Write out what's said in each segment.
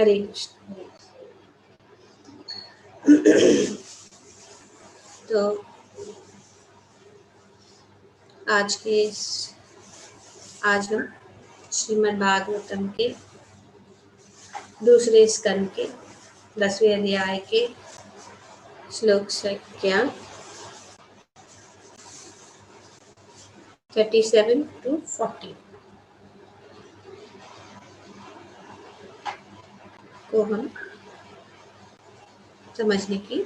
हरे कृष्ण। तो आज हम श्रीमद् भागवतम के दूसरे स्कंद के 10वें अध्याय के श्लोक संख्या 37 to 40 को हम समझने की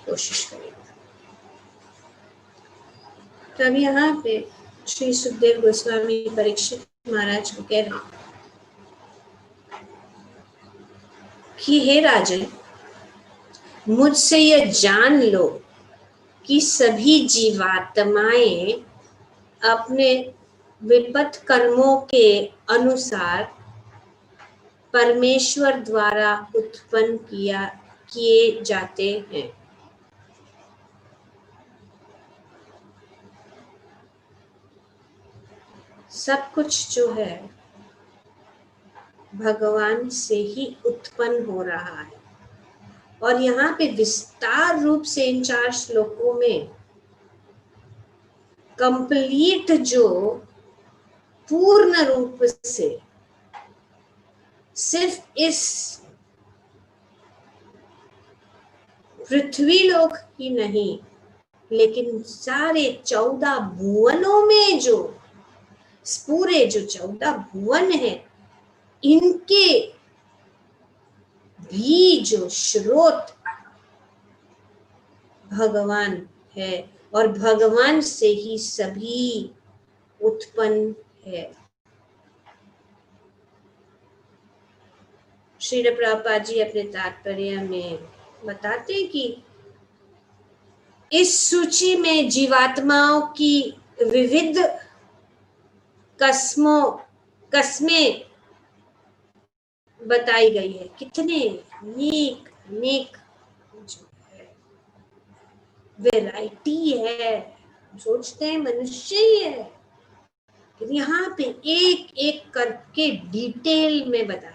कोशिश करेंगे। तो अब यहाँ पे श्री सुखदेव गोस्वामी परीक्षित महाराज को कह रहे हैं कि हे राजन, मुझसे यह जान लो कि सभी जीवात्माएं अपने विपत्त कर्मों के अनुसार परमेश्वर द्वारा उत्पन्न किए जाते हैं। सब कुछ जो है भगवान से ही उत्पन्न हो रहा है। और यहाँ पे विस्तार रूप से इन 4 श्लोकों में कंप्लीट जो पूर्ण रूप से सिर्फ इस पृथ्वी लोक ही नहीं, लेकिन सारे 14 भुवनों में जो पूरे जो 14 भुवन है, इनके भी जो स्रोत भगवान है और भगवान से ही सभी उत्पन्न है। श्रील प्रभुपाद जी अपने तात्पर्य में बताते हैं कि इस सूची में जीवात्माओं की विविध कस्में बताई गई है। कितने अनेक जो है वैरायटी है, सोचते हैं मनुष्य ही है, लेकिन यहाँ पे एक एक करके डिटेल में बताया।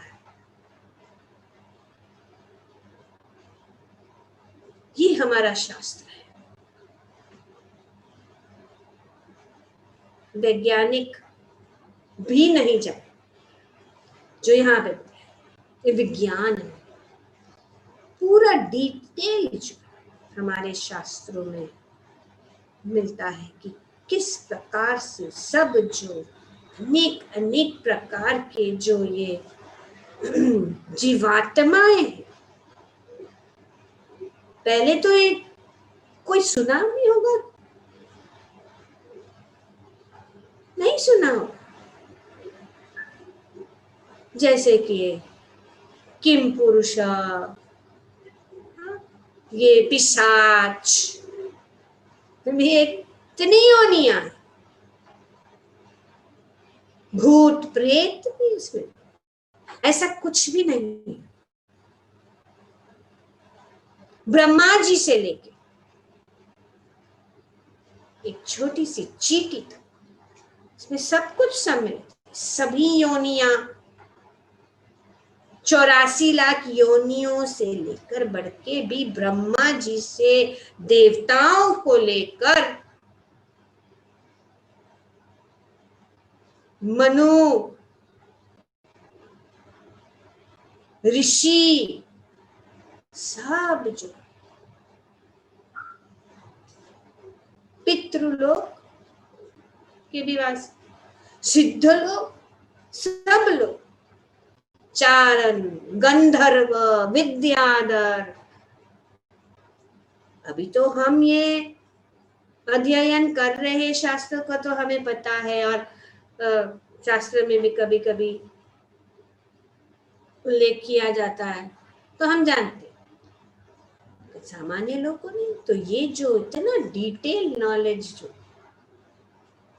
ये हमारा शास्त्र है। वैज्ञानिक भी नहीं जाए जो यहाँ पे ये विज्ञान है। पूरा डिटेल जो हमारे शास्त्रों में मिलता है कि किस प्रकार से सब जो अनेक प्रकार के जो ये जीवात्माएं हैं। पहले तो एक कोई सुना नहीं होगा, नहीं सुना होगा, जैसे कि किम पुरुषा, ये पिशाच, ये इतनी योनियां, भूत प्रेत भी इसमें, ऐसा कुछ भी नहीं। ब्रह्मा जी से लेके एक छोटी सी चींटी तक, इसमें सब कुछ सम्मिलित। सभी योनियां 84 लाख योनियों से लेकर बढ़ के भी ब्रह्मा जी से देवताओं को लेकर मनु, ऋषि, सब जो पितृलोक के भी वास, सिद्ध लोग, सब लोग, चारण, गंधर्व, विद्याधर। अभी तो हम ये अध्ययन कर रहे हैं शास्त्र का, तो हमें पता है, और शास्त्र में भी कभी कभी उल्लेख किया जाता है तो हम जानते हैं। सामान्य लोगों को नहीं। तो ये जो इतना डिटेल नॉलेज जो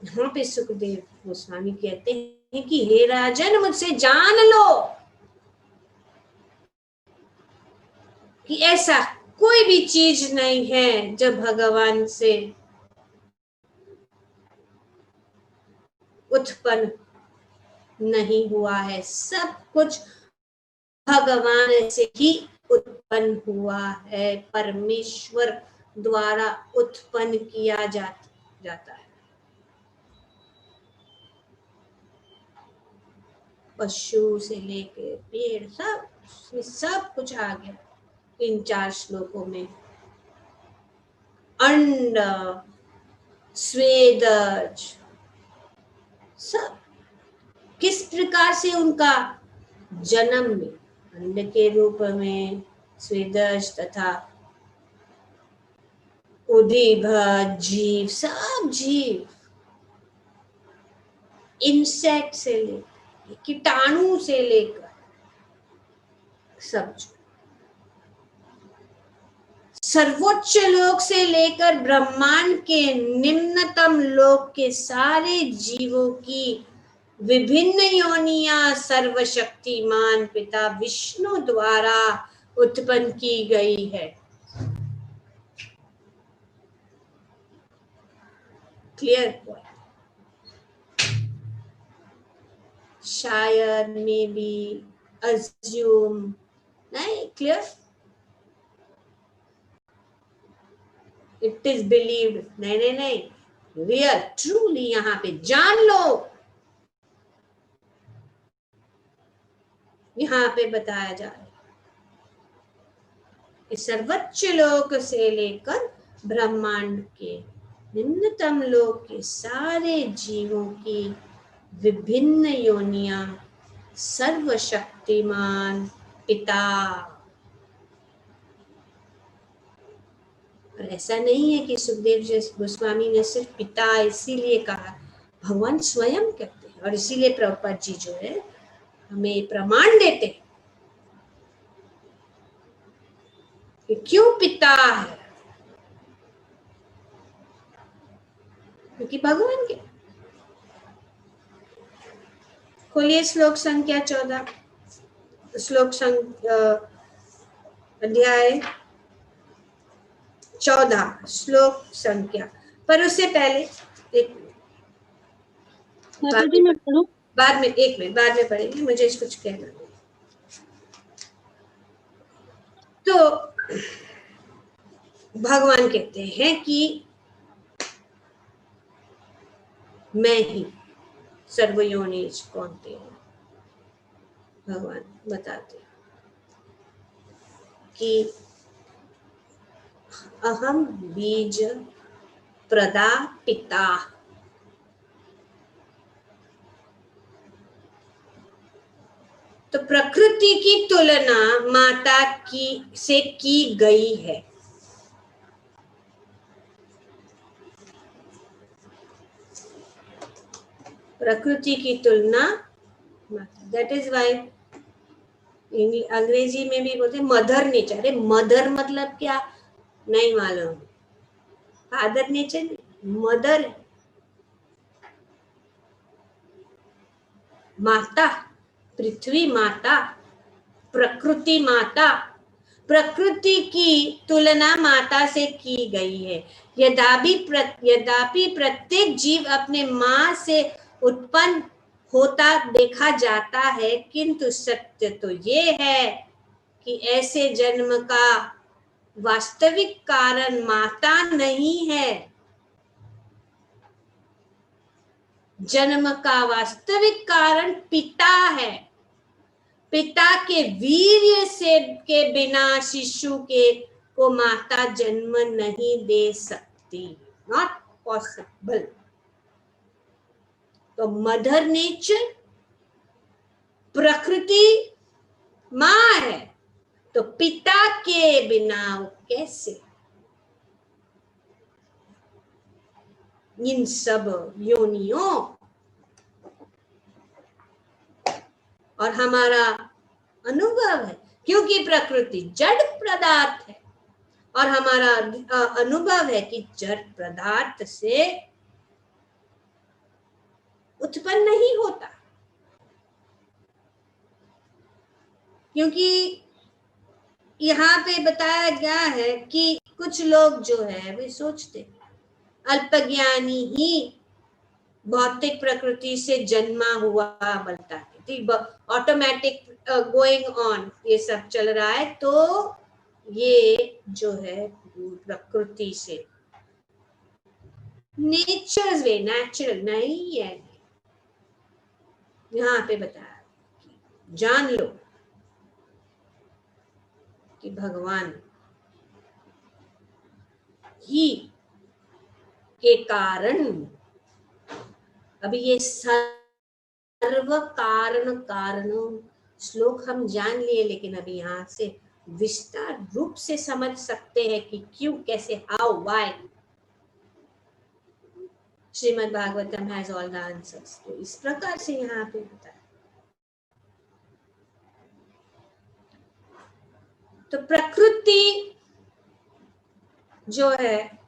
यहाँ पे सुखदेव गोस्वामी कहते हैं कि हे राजन, मुझसे जान लो कि ऐसा कोई भी चीज नहीं है जो भगवान से उत्पन्न नहीं हुआ है। सब कुछ भगवान से ही उत्पन्न हुआ है, परमेश्वर द्वारा उत्पन्न किया जाता है। पशु से लेकर पेड़ सब कुछ आ गया इन 4 श्लोकों में। अंड, स्वेदज, सब किस प्रकार से उनका जन्म में, अंड के रूप में स्वेदज तथा उदीभद जीव, सब जीव, इंसेक्ट से लेकर कीटाणु से लेकर सब, सर्वोच्च लोक से लेकर ब्रह्मांड के निम्नतम लोक के सारे जीवों की विभिन्न योनियां सर्वशक्तिमान पिता विष्णु द्वारा उत्पन्न की गई है। Clear point? शायद, मे बी, अज्यूम नहीं, क्लियर? इट इज बिलीव्ड, नहीं, रियल, ट्रूली यहाँ पे जान लो। यहाँ पे बताया जा रहा है कि सर्वोच्च लोक से लेकर ब्रह्मांड के निम्नतम लोक के सारे जीवों की विभिन्न योनियां सर्वशक्तिमान पिता। और ऐसा नहीं है कि सुखदेव जी गोस्वामी ने सिर्फ पिता इसीलिए कहा, भगवान स्वयं कहते हैं। और इसीलिए प्रभुपाद जी जो है हमें प्रमाण देते हैं कि क्यों पिता है, क्योंकि भगवान के। खोलिए श्लोक संख्या 14, श्लोक अध्याय 14 श्लोक संख्या। पर उससे पहले एक बाद में, एक मिनट बाद में पढ़ेंगे, मुझे कुछ कहना है। तो भगवान कहते हैं कि मैं ही सर्वयोनिज कौनते हैं। भगवान बताते हैं कि अहम बीज प्रदा पिता। तो प्रकृति की तुलना माता से की गई है। प्रकृति की तुलना, दैट इज वाई अंग्रेजी में भी बोलते मदर नेचर। अरे मदर मतलब क्या नहीं मालूम, फादर नेचर, मदर माता, पृथ्वी माता, प्रकृति माता। प्रकृति की तुलना माता से की गई है। यद्यपि प्रत्येक जीव अपने माँ से उत्पन्न होता देखा जाता है, किंतु सत्य तो ये है कि ऐसे जन्म का वास्तविक कारण माता नहीं है। जन्म का वास्तविक कारण पिता है। पिता के वीर्य से के बिना शिशु को माता जन्म नहीं दे सकती, नॉट पॉसिबल। तो मदर नेचर, प्रकृति माँ है, तो पिता के बिना कैसे इन सब योनियों। और हमारा अनुभव है, क्योंकि प्रकृति जड़ पदार्थ है, और हमारा अनुभव है कि जड़ पदार्थ से उत्पन्न नहीं होता। क्योंकि यहाँ पे बताया गया है कि कुछ लोग जो है वे सोचते अल्पज्ञानी ही भौतिक प्रकृति से जन्मा हुआ बनता है। ऑटोमेटिक गोइंग ऑन, ये सब चल रहा है, तो ये जो है प्रकृति से नेचर्स वे, नेचुरल नहीं है। यहाँ पे बताया, जान लो कि भगवान ही के कारण अभी ये सर्व कारण कारणों श्लोक हम जान लिए, लेकिन अभी यहाँ से विस्तार रूप से समझ सकते हैं कि क्यों, कैसे, how, why. Shrimad Bhagavatam has all the answers. तो इस प्रकार से यहाँ पे बताया। तो प्रकृति जो है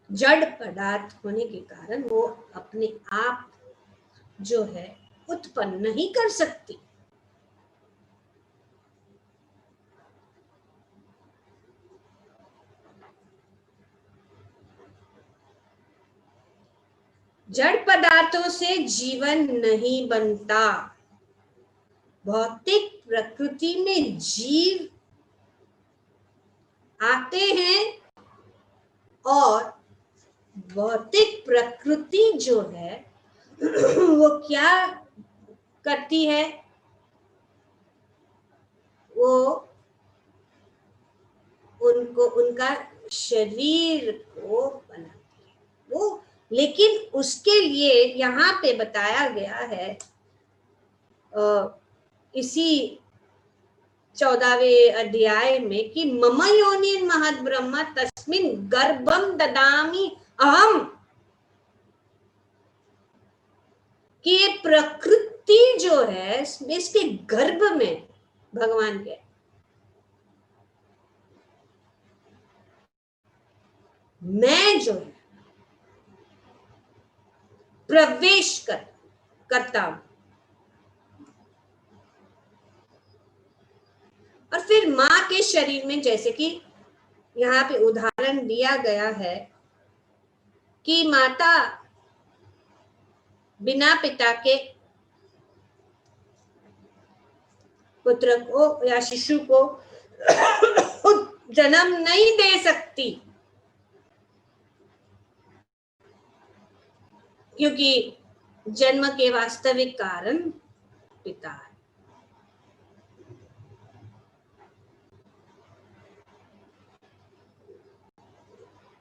जड़ पदार्थ होने के कारण वो अपने आप जो है उत्पन्न नहीं कर सकती। जड़ पदार्थों से जीवन नहीं बनता। भौतिक प्रकृति में जीव आते हैं और भौतिक प्रकृति जो है वो क्या करती है, वो उनको उनका शरीर को बनाती है वो। लेकिन उसके लिए यहाँ पे बताया गया है इसी 14वें अध्याय में कि मम योनिन महद ब्रह्म तस्मिन गर्भम ददामि अहम, कि ये प्रकृति जो है इसके गर्भ में भगवान के मैं जो है प्रवेश करता हूं। और फिर मां के शरीर में, जैसे कि यहाँ पे उदाहरण दिया गया है कि माता बिना पिता के पुत्र को या शिशु को जन्म नहीं दे सकती, क्योंकि जन्म के वास्तविक कारण पिता है।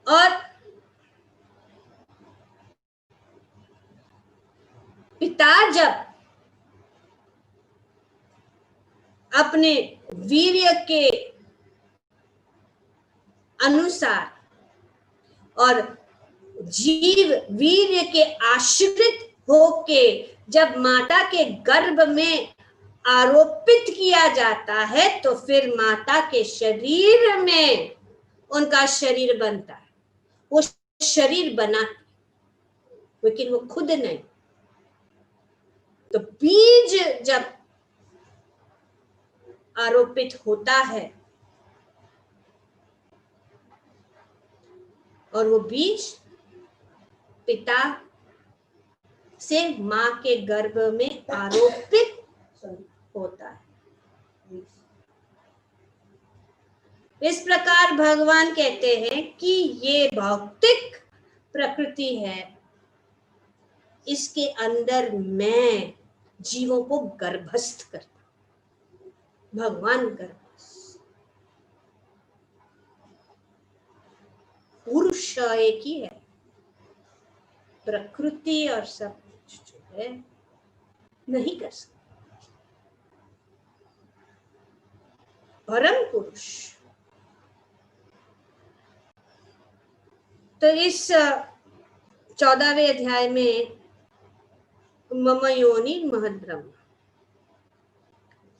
और पिता जब अपने वीर्य के अनुसार और जीव वीर्य के आश्रित होके जब माता के गर्भ में आरोपित किया जाता है, तो फिर माता के शरीर में उनका शरीर बनता है। वो शरीर बना, लेकिन वो खुद नहीं। तो बीज जब आरोपित होता है और वो बीज पिता से मां के गर्भ में आरोपित होता है। इस प्रकार भगवान कहते हैं कि ये भौतिक प्रकृति है, इसके अंदर मैं जीवों को गर्भस्थ करता, भगवान गर्भस्थ। पुरुष एक ही है, प्रकृति और सब कुछ जो है नहीं कर सकता। परम पुरुष। तो इस 14वें अध्याय में मम योनि महद ब्रह्म,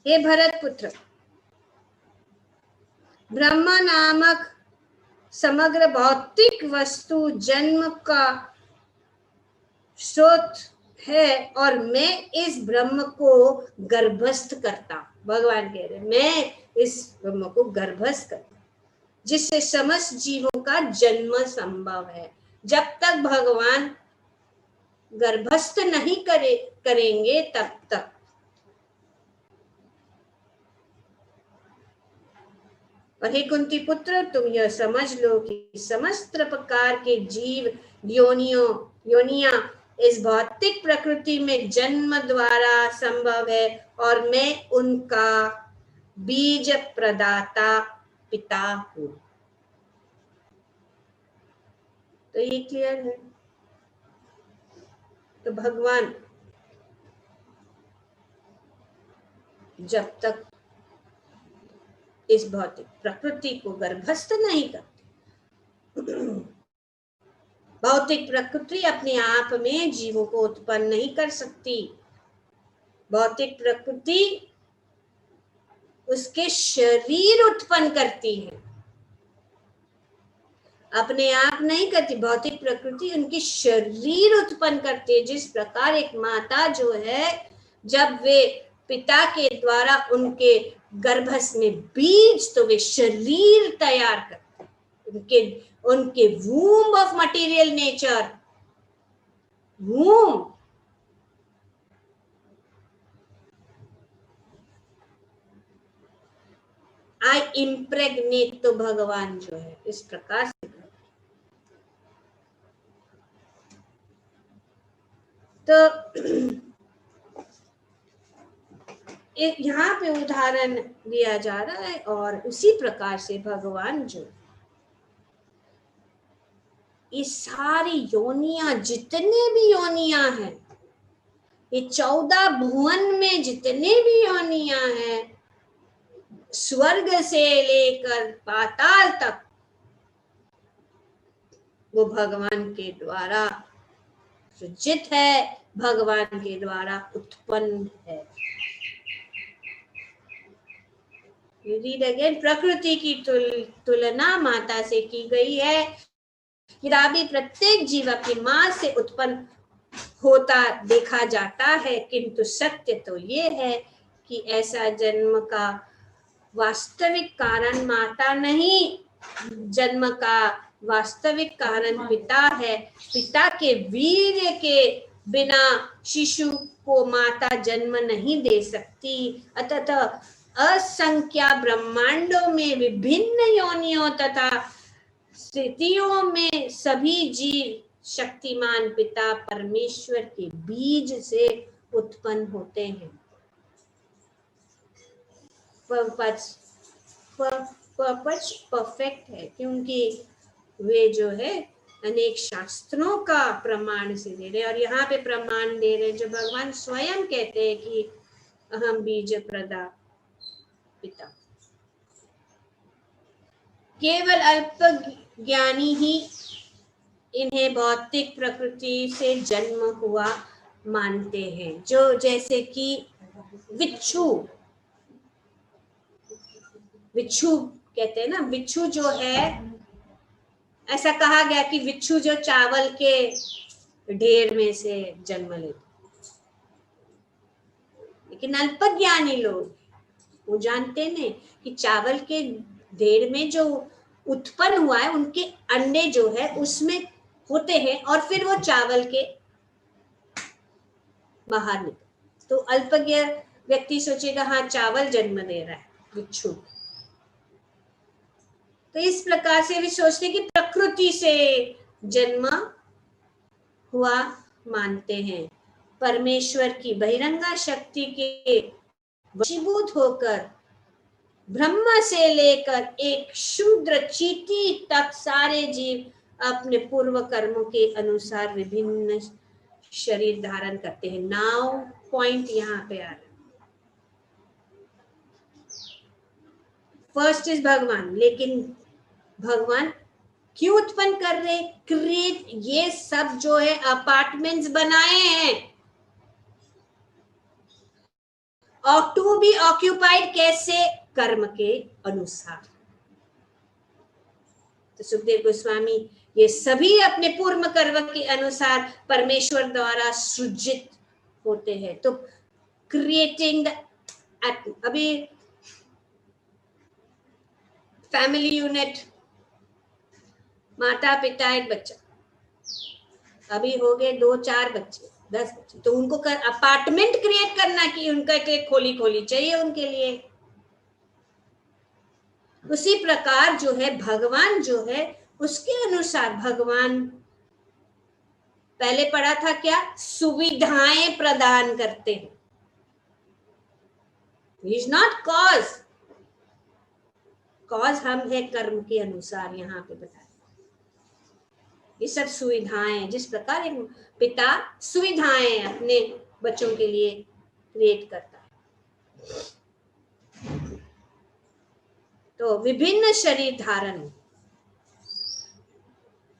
हे भरत पुत्र, ब्रह्म नामक समग्र भौतिक वस्तु जन्म का स्रोत है और मैं इस ब्रह्म को गर्भस्थ करता। भगवान कह रहे मैं इस ब्रह्म को गर्भस्थ करता, जिससे समस्त जीवों का जन्म संभव है। जब तक भगवान गर्भस्थ नहीं करेंगे तब तक और हे कुंती पुत्र, तुम यह समझ लो कि समस्त प्रकार के जीव योनियां इस भौतिक प्रकृति में जन्म द्वारा संभव है, और मैं उनका बीज प्रदाता पिता हूं। तो ये क्लियर है। तो भगवान जब तक इस भौतिक प्रकृति को गर्भस्थ नहीं करते, भौतिक प्रकृति अपने आप में जीवों को उत्पन्न नहीं कर सकती। भौतिक प्रकृति उसके शरीर उत्पन्न करती है, अपने आप नहीं करती। भौतिक प्रकृति उनकी शरीर उत्पन्न करती है। जिस प्रकार एक माता जो है, जब वे पिता के द्वारा उनके गर्भस्थ में बीज, तो वे शरीर तैयार करते, उनके womb of material nature, womb, I impregnate, तो भगवान जो है इस प्रकार से। तो यहाँ पे उदाहरण दिया जा रहा है, और उसी प्रकार से भगवान जो ये सारी योनियां, जितने भी योनियां हैं, ये 14 भुवन में जितने भी योनियां हैं, स्वर्ग से लेकर पाताल तक, वो भगवान के द्वारा सृजित है, भगवान के द्वारा उत्पन्न है। Read again. प्रकृति की तुलना माता से की गई है। यद्यपि प्रत्येक जीव अपनी मां से उत्पन्न होता देखा जाता है, किंतु सत्य तो ये है कि ऐसा जन्म का वास्तविक कारण माता नहीं, जन्म का वास्तविक कारण पिता है। पिता के वीर्य के बिना शिशु को माता जन्म नहीं दे सकती। अतः असंख्य ब्रह्मांडों में विभिन्न योनियों तथा स्थितियों में सभी जीव शक्तिमान पिता परमेश्वर के बीज से उत्पन्न होते हैं। पर्पज परफेक्ट है, क्योंकि वे जो है अनेक शास्त्रों का प्रमाण से दे रहे, और यहाँ पे प्रमाण दे रहे जो भगवान स्वयं कहते हैं कि अहम बीज प्रदा पिता। केवल अल्प ज्ञानी ही इन्हें भौतिक प्रकृति से जन्म हुआ मानते हैं। जो जैसे कि बिच्छू कहते हैं ना, बिच्छू जो है, ऐसा कहा गया कि बिच्छू जो चावल के ढेर में से जन्म लेते, लेकिन अल्पज्ञानी लोग वो जानते नहीं कि चावल के ढेर में जो उत्पन्न हुआ है, उनके अंडे जो है उसमें होते हैं, और फिर वो चावल के बाहर निकले। तो अल्पज्ञ व्यक्ति सोचेगा हाँ चावल जन्म दे रहा है बिच्छू। तो इस प्रकार से भी सोचते कि प्रकृति से जन्म हुआ मानते हैं। परमेश्वर की बहिरंगा शक्ति के वशीभूत होकर ब्रह्मा से लेकर एक शूद्र चींटी तक सारे जीव अपने पूर्व कर्मों के अनुसार विभिन्न शरीर धारण करते हैं। नाउ पॉइंट यहाँ पे आ रहा है। फर्स्ट इज भगवान, लेकिन भगवान क्यों उत्पन्न कर रहे? क्रिएट, ये सब जो है अपार्टमेंट्स बनाए हैं, और टू बी ऑक्यूपाइड कैसे? कर्म के अनुसार। तो सुखदेव गोस्वामी ये सभी अपने पूर्व कर्म के अनुसार परमेश्वर द्वारा सृजित होते हैं। तो क्रिएटिंग द, अभी फैमिली यूनिट, माता पिता एक बच्चा, अभी हो गए 2-4 बच्चे, 10 बच्चे, तो उनको अपार्टमेंट क्रिएट करना कि उनका एक खोली चाहिए उनके लिए। उसी प्रकार जो है भगवान जो है उसके अनुसार भगवान पहले पढ़ा था क्या, सुविधाएं प्रदान करते हैं। He is not cause, cause हम है कर्म के अनुसार यहाँ पे बताया। ये सब सुविधाएं, जिस प्रकार एक पिता सुविधाएं अपने बच्चों के लिए क्रिएट करता है। तो विभिन्न शरीर धारण,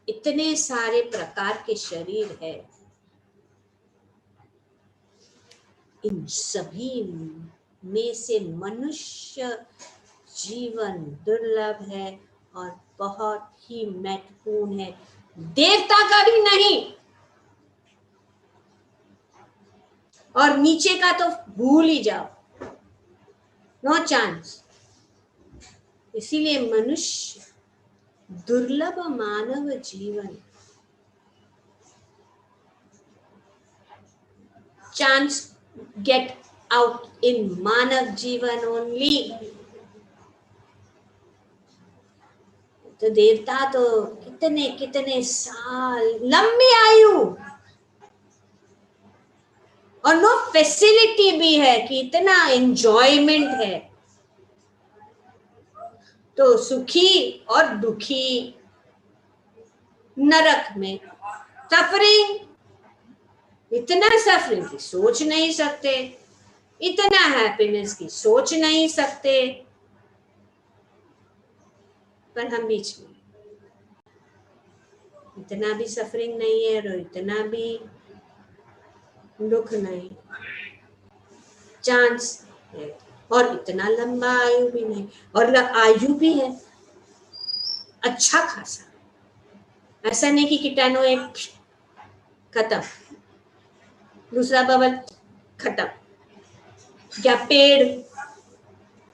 इतने सारे प्रकार के शरीर है, इन सभी में से मनुष्य जीवन दुर्लभ है और बहुत ही महत्वपूर्ण है, देवता का भी नहीं और नीचे का तो भूल ही जाओ, नो चांस। इसीलिए मनुष्य दुर्लभ मानव जीवन, चांस गेट आउट इन मानव जीवन ओनली। तो देवता तो कितने कितने साल, लंबी आयु, और नो फैसिलिटी भी है कि इतना एंजॉयमेंट है। तो सुखी और दुखी, नरक में सफरिंग, इतना सफरिंग की सोच नहीं सकते, इतना हैप्पीनेस की सोच नहीं सकते, पर हम बीच में, इतना भी सफरिंग नहीं है और इतना भी दुख नहीं, चांस है। और इतना लंबा आयु भी नहीं, और आयु भी है अच्छा खासा, ऐसा नहीं कि कीटाणु एक खत्म, दूसरा बबल खत्म, या पेड़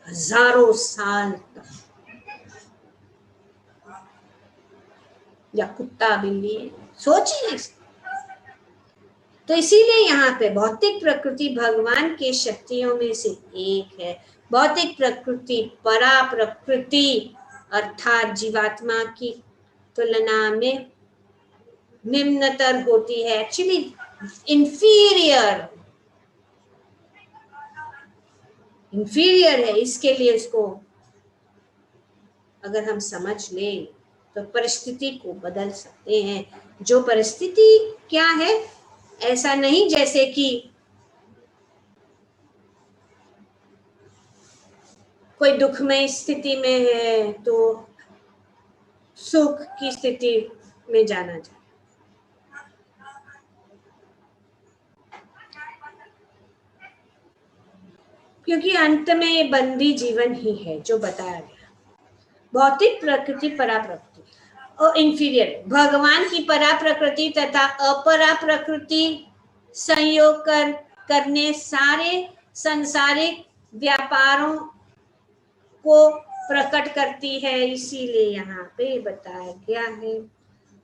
हजारों साल तक, या कुत्ता बिल्ली, सोच ही नहीं सकते। तो इसीलिए यहाँ पे भौतिक प्रकृति भगवान के शक्तियों में से एक है। भौतिक प्रकृति परा प्रकृति अर्थात जीवात्मा की तुलना में निम्नतर होती है, एक्चुअली इंफीरियर, इंफीरियर है। इसके लिए इसको अगर हम समझ लें तो परिस्थिति को बदल सकते हैं। जो परिस्थिति क्या है, ऐसा नहीं जैसे कि कोई दुखमय स्थिति में है तो सुख की स्थिति में जाना चाहिए। क्योंकि अंत में ये बंदी जीवन ही है जो बताया गया। भौतिक प्रकृति परा प्रकृति और इंफीरियर, भगवान की परा प्रकृति तथा अपरा प्रकृति संयोग करने सारे सांसारिक व्यापारों को प्रकट करती है। इसीलिए यहाँ पे बताया गया है,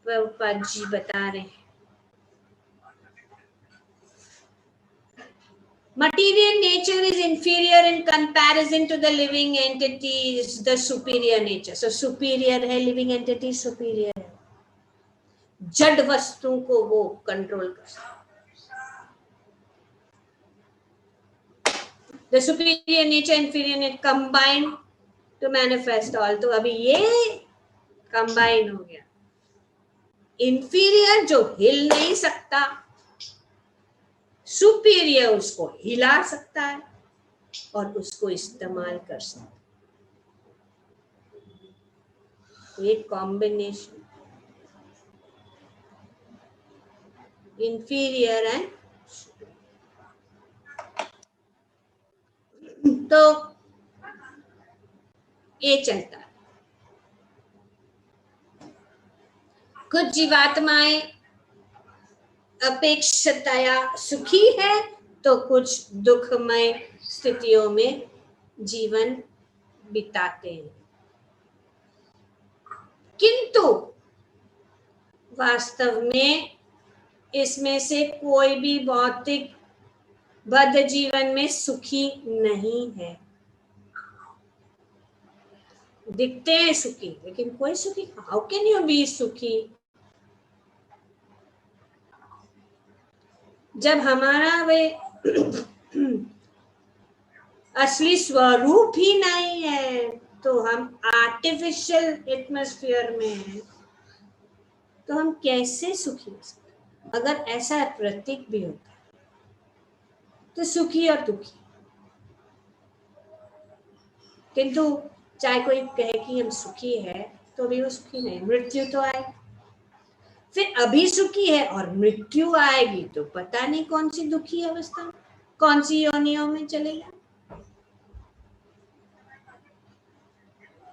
प्रभुपाद जी बता रहे हैं, material nature is inferior in comparison to the living entities, the superior nature. So superior है, living entity superior है, जड़ वस्तु को वो कंट्रोल कर सकता। The superior nature, inferior nature combine to manifest all. तो अभी ये combine हो गया। inferior जो हिल नहीं सकता, सुपीरियर उसको हिला सकता है और उसको इस्तेमाल कर सकता है। एक कॉम्बिनेशन इंफीरियर है। तो ये चलता है। कुछ जीवात्माएं अपेक्षाया सुखी है तो कुछ दुखमय स्थितियों में जीवन बिताते हैं, किंतु वास्तव में इसमें से कोई भी भौतिक बद्ध जीवन में सुखी नहीं है। दिखते हैं सुखी, लेकिन कोई सुखी, हाउ कैन यू बी सुखी? जब हमारा वे असली स्वरूप ही नहीं है, तो हम आर्टिफिशियल एटमॉस्फेयर में हैं, तो हम कैसे सुखी हो सकते? अगर ऐसा प्रतीक भी होता तो सुखी और दुखी। किंतु चाहे कोई कहे कि हम सुखी है, तो भी वो सुखी नहीं। मृत्यु तो आए, फिर अभी सुखी है और मृत्यु आएगी तो पता नहीं कौन सी दुखी अवस्था में, कौन सी योनियों में चलेगा।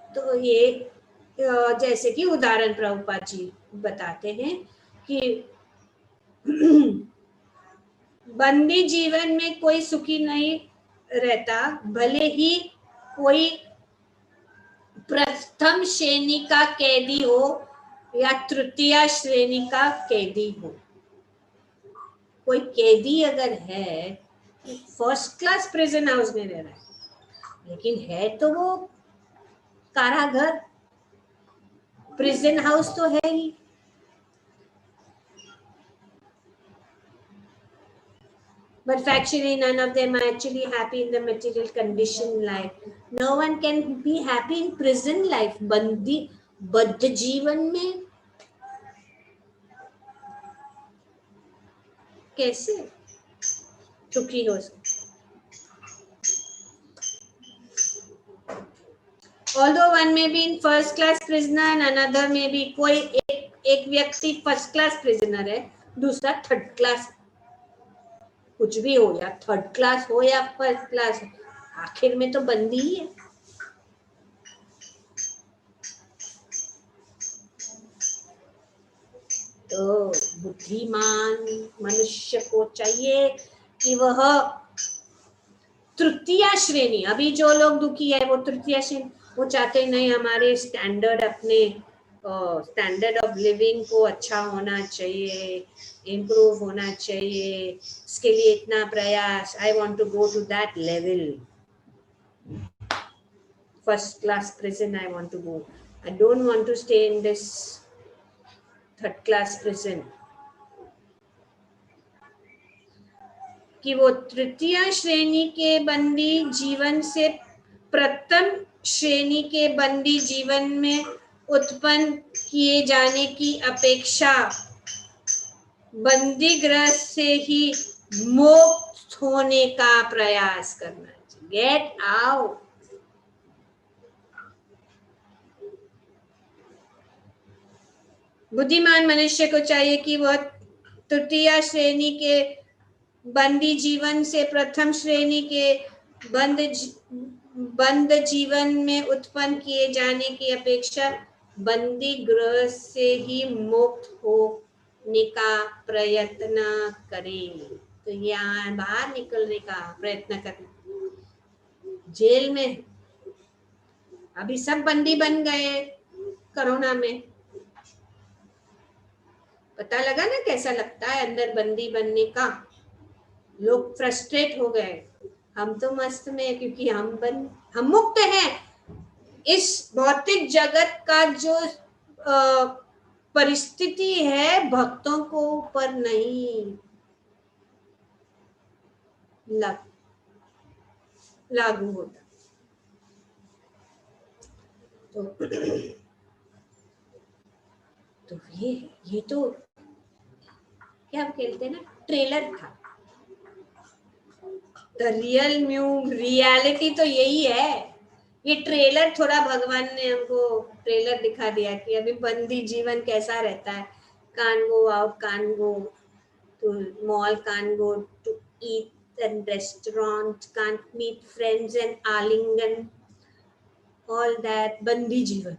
तो ये जैसे कि उदाहरण प्रभुपाद जी बताते हैं कि बंदी जीवन में कोई सुखी नहीं रहता, भले ही कोई प्रथम श्रेणी का कैदी हो या तृतीय श्रेणी का कैदी हो। कोई कैदी अगर है, फर्स्ट क्लास प्रिजन हाउस में रह रहा है, लेकिन है तो वो कारागर, प्रिजन हाउस तो है ही। But factually, none of them are actually happy in the material condition life. No one can be happy in prison life. बंदी बद्ध जीवन में कैसे सुखी हो सकते? Although one may be in first class prisoner and another may be, कोई एक व्यक्ति फर्स्ट क्लास प्रिजनर है, दूसरा थर्ड क्लास, कुछ भी हो, या थर्ड क्लास हो या फर्स्ट क्लास, आखिर में तो बंदी ही है। तो बुद्धिमान मनुष्य को चाहिए कि वह तृतीय श्रेणी, अभी जो लोग दुखी है वो तृतीय श्रेणी, वो चाहते नहीं हमारे स्टैंडर्ड, अपने स्टैंडर्ड ऑफ लिविंग को अच्छा होना चाहिए, इम्प्रूव होना चाहिए, इसके लिए इतना प्रयास, I want to go to that level, first class prison I want to go, I don't want to stay in this third class prison. कि वो तृतीय श्रेणी के बंदी जीवन से प्रथम श्रेणी के बंदी जीवन में उत्पन्न किए जाने की अपेक्षा बंदी गृह से ही मुक्त होने का प्रयास करना चाहिए। Get out. बुद्धिमान मनुष्य को चाहिए कि वह तृतीय श्रेणी के बंदी जीवन से प्रथम श्रेणी के बंद जीवन में उत्पन्न किए जाने की अपेक्षा बंदी गृह से ही मुक्त होने का प्रयत्न करें। तो यहाँ बाहर निकलने का प्रयत्न करना। जेल में अभी सब बंदी बन गए कोरोना में, पता लगा ना कैसा लगता है अंदर बंदी बनने का। लोग फ्रस्ट्रेट हो गए। हम तो मस्त में, क्योंकि हम मुक्त हैं। इस भौतिक जगत का जो परिस्थिति है भक्तों को ऊपर नहीं लागू होता। तो ये तो क्या कहते हैं ना, ट्रेलर था। द रियल रियलिटी तो यही है। ये ट्रेलर थोड़ा भगवान ने हमको ट्रेलर दिखा दिया कि अभी बंदी जीवन कैसा रहता है। Can go out, can go to mall, can go to eat and restaurant, can meet friends and आलिंगन, ऑल दैट बंदी जीवन।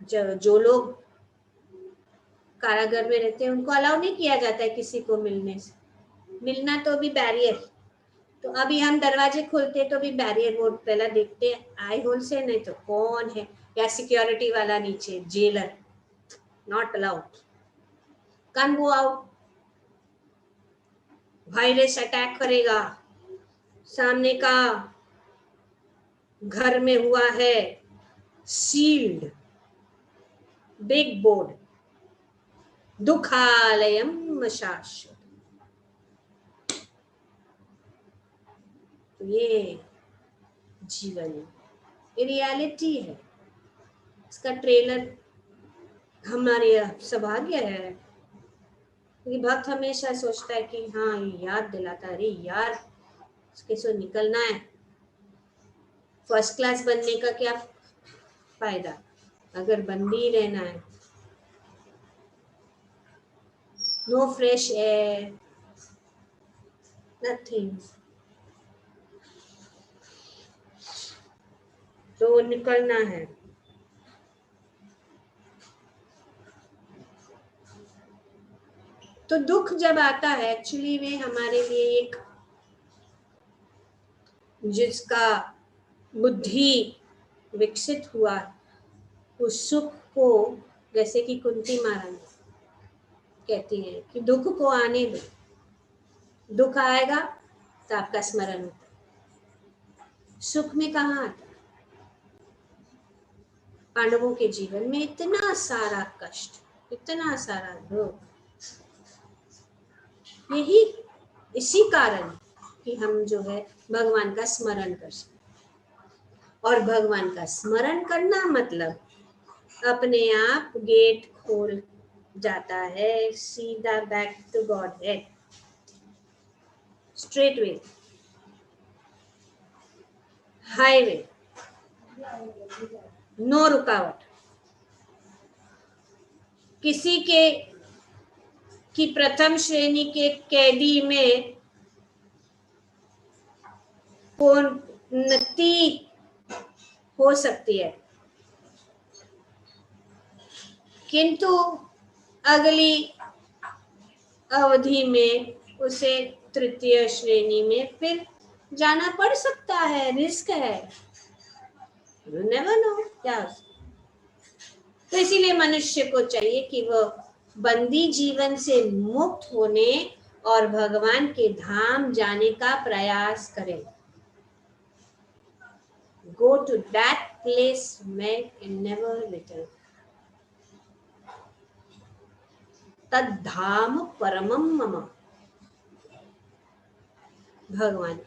जो लोग कारागार में रहते हैं उनको अलाउ नहीं किया जाता है किसी को मिलने से, मिलना तो भी बैरियर। तो अभी हम दरवाजे खोलते तो भी बैरियर, वो पहला देखते हैं आई होल से, नहीं तो कौन है, या सिक्योरिटी वाला नीचे, jailer, not allowed, can go out, virus attack करेगा, सामने का घर में हुआ है सील्ड बिग बोर्ड, दुखालयम शाश्वत। तो ये जीवन, ये रियलिटी है। इसका ट्रेलर हमारे सौभाग्य है कि भक्त हमेशा सोचता है कि हाँ, ये याद दिलाता है, अरे यार इसके से निकलना है, फर्स्ट क्लास बनने का क्या फायदा अगर बंदी ही रहना है। नो फ्रेश एयर, नथिंग, तो निकलना है। तो दुख जब आता है एक्चुअली में हमारे लिए एक, जिसका बुद्धि विकसित हुआ, उस सुख को, जैसे कि कुंती महारानी कहती हैं कि दुख को आने दो, दुख आएगा तो आपका स्मरण होता है, सुख में कहाँ आता। पांडवों के जीवन में इतना सारा कष्ट, इतना सारा दुख, यही इसी कारण कि हम जो है भगवान का स्मरण कर सकें। और भगवान का स्मरण करना मतलब अपने आप गेट खोल जाता है सीधा back to godhead, straight way, highway, no रुकावट। किसी के कि प्रथम श्रेणी के कैदी में उन्नति हो सकती है, किंतु अगली अवधि में उसे तृतीय श्रेणी में फिर जाना पड़ सकता है, रिस्क है, यू नेवर नो क्या। तो इसीलिए मनुष्य को चाहिए कि वह बंदी जीवन से मुक्त होने और भगवान के धाम जाने का प्रयास करें। Go to that place and never return. तद्धाम परमम मम, भगवान।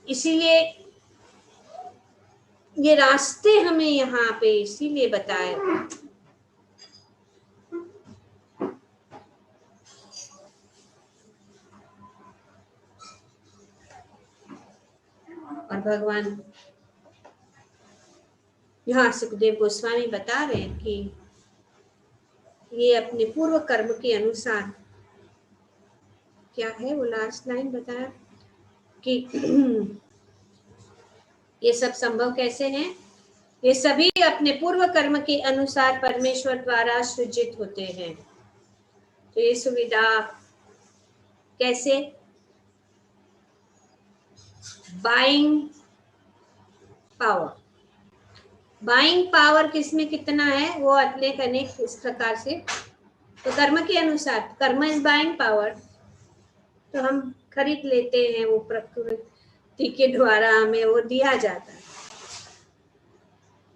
इसीलिए ये रास्ते हमें यहाँ पे इसीलिए बताए। और भगवान यहाँ सुखदेव गोस्वामी बता रहे हैं कि ये अपने पूर्व कर्म के अनुसार, क्या है वो लास्ट लाइन बताया कि ये सब संभव कैसे है, ये सभी अपने पूर्व कर्म के अनुसार परमेश्वर द्वारा सृजित होते हैं। तो ये सुविधा कैसे, बाइंग पावर, बाइंग पावर किसमें कितना है वो अतले कनेक्ट इस प्रकार से। तो कर्म के अनुसार, कर्म इज बाइंग पावर, तो हम खरीद लेते हैं, वो प्रकृति के द्वारा हमें वो दिया जाता है।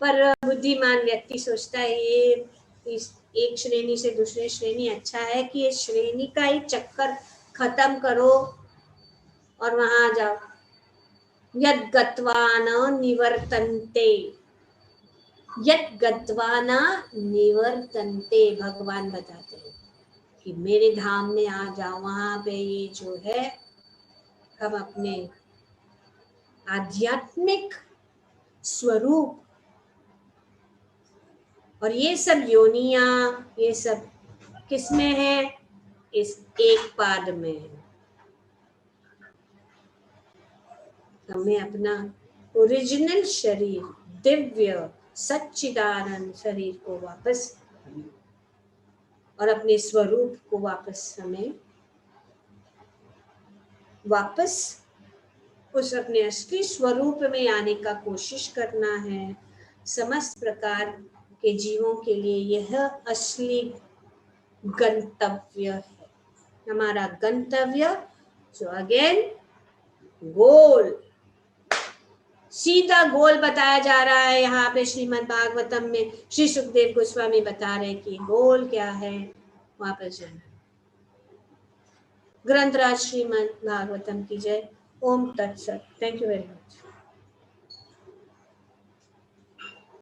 पर बुद्धिमान व्यक्ति सोचता है ये इस एक श्रेणी से दूसरे श्रेणी अच्छा है कि ये श्रेणी का ही चक्कर खत्म करो और वहां जाओ। यद गत्वा न निवर्तन्ते, यद गत्वा न निवर्तन्ते, भगवान बताते हैं कि मेरे धाम में आ जाओ, वहां पे ये जो है हम अपने आध्यात्मिक स्वरूप, और ये सब योनियां, ये सब किसमें है, इस एक पाद में है। हमें अपना ओरिजिनल शरीर, दिव्य सच्चिदानंद शरीर को वापस, और अपने स्वरूप को वापस, हमें वापस उस अपने असली स्वरूप में आने का कोशिश करना है। समस्त प्रकार के जीवों के लिए यह असली गंतव्य है, हमारा गंतव्य, जो अगेन गोल, सीधा गोल बताया जा रहा है यहाँ पे श्रीमद् भागवतम में। श्री सुखदेव गोस्वामी बता रहे कि गोल क्या है, वापस जाना। ग्रंथराज श्रीमद् भागवतम की जय। ओम तत्सत। Thank you very much.